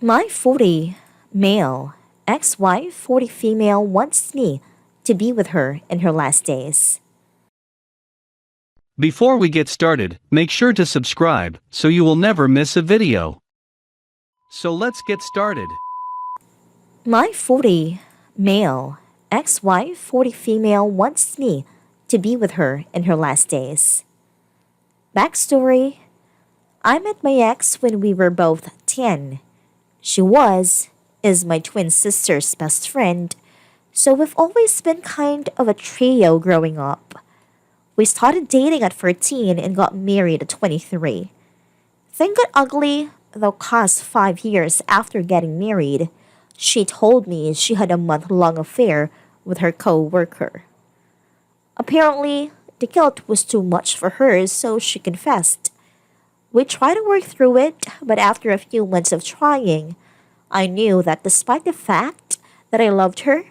My 40 male ex-wife, 40 female, wants me to be with her in her last days. Before we get started, make sure to subscribe so you will never miss a video. So let's get started. My 40 male ex-wife, 40 female, wants me to be with her in her last days. Backstory: I met my ex when we were both 10. She is my twin sister's best friend, so we've always been kind of a trio growing up. We started dating at 14 and got married at 23. Things got ugly, though, cause 5 years after getting married, she told me she had a month-long affair with her co-worker. Apparently, the guilt was too much for her, so she confessed. We tried to work through it, but after a few months of trying, I knew that despite the fact that I loved her,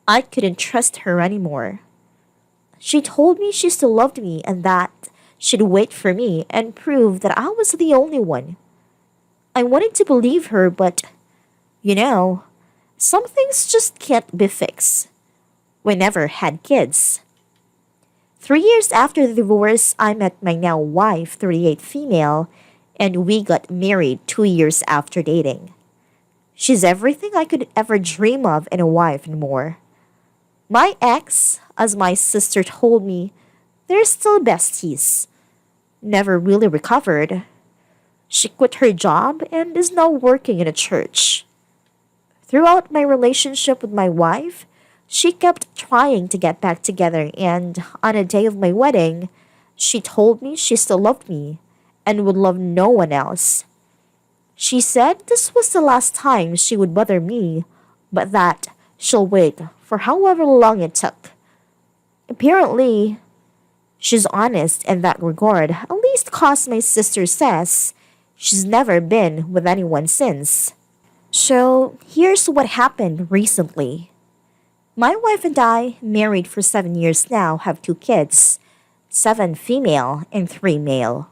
I couldn't trust her anymore. She told me she still loved me and that she'd wait for me and prove that I was the only one. I wanted to believe her, but, some things just can't be fixed. We never had kids. 3 years after the divorce, I met my now wife, 38 female, and we got married 2 years after dating. She's everything I could ever dream of in a wife and more. My ex, as my sister told me, they're still besties. Never really recovered. She quit her job and is now working in a church. Throughout my relationship with my wife, she kept trying to get back together, and on a day of my wedding, she told me she still loved me and would love no one else. She said this was the last time she would bother me, but that she'll wait for however long it took. Apparently, she's honest in that regard, at least cause my sister says she's never been with anyone since. So, here's what happened recently. My wife and I, married for 7 years now, have 2 kids, 7 female and 3 male.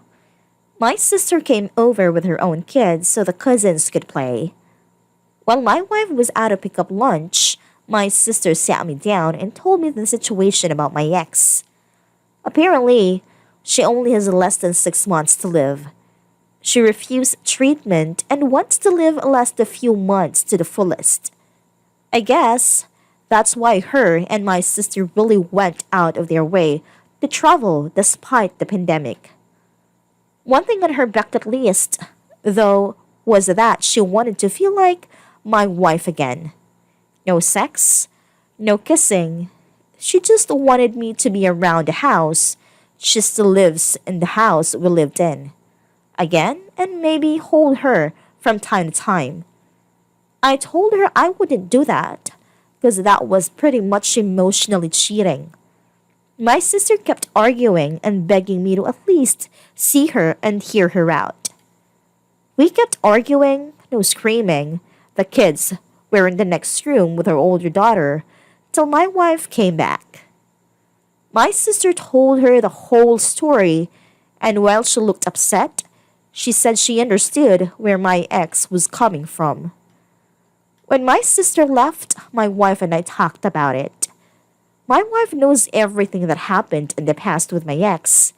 My sister came over with her own kids so the cousins could play. While my wife was out to pick up lunch, my sister sat me down and told me the situation about my ex. Apparently, she only has less than 6 months to live. She refused treatment and wants to live last a few months to the fullest. I guess that's why her and my sister really went out of their way to travel despite the pandemic. One thing on her bucket list, though, was that she wanted to feel like my wife again. No sex, no kissing. She just wanted me to be around the house. She still lives in the house we lived in. Again, and maybe hold her from time to time. I told her I wouldn't do that, because that was pretty much emotionally cheating. My sister kept arguing and begging me to at least see her and hear her out. We kept arguing, no screaming. The kids were in the next room with her older daughter till my wife came back. My sister told her the whole story, and while she looked upset, she said she understood where my ex was coming from. When my sister left, my wife and I talked about it. My wife knows everything that happened in the past with my ex.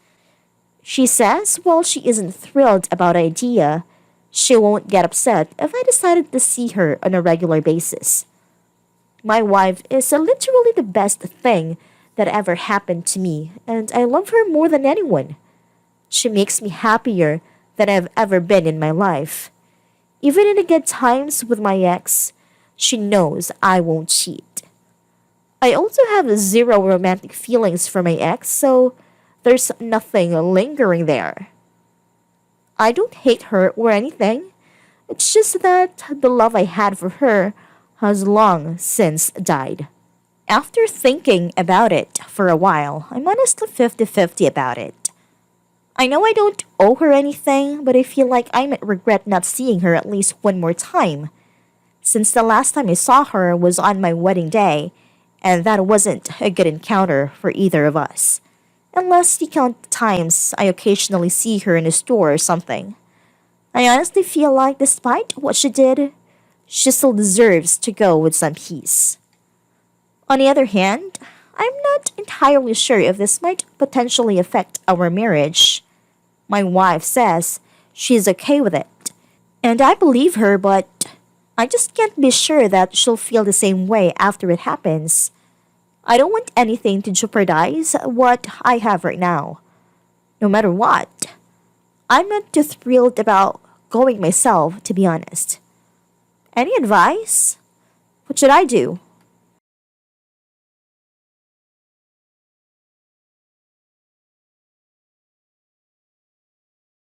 She says while she isn't thrilled about the idea, she won't get upset if I decided to see her on a regular basis. My wife is literally the best thing that ever happened to me, and I love her more than anyone. She makes me happier than I've ever been in my life. Even in the good times with my ex, she knows I won't cheat. I also have 0 romantic feelings for my ex, so there's nothing lingering there. I don't hate her or anything. It's just that the love I had for her has long since died. After thinking about it for a while, I'm honestly 50-50 about it. I know I don't owe her anything, but I feel like I might regret not seeing her at least one more time, since the last time I saw her was on my wedding day, and that wasn't a good encounter for either of us. Unless you count the times I occasionally see her in a store or something. I honestly feel like despite what she did, she still deserves to go with some peace. On the other hand, I'm not entirely sure if this might potentially affect our marriage. My wife says she's okay with it, and I believe her, but I just can't be sure that she'll feel the same way after it happens. I don't want anything to jeopardize what I have right now. No matter what, I'm not too thrilled about going myself, to be honest. Any advice? What should I do?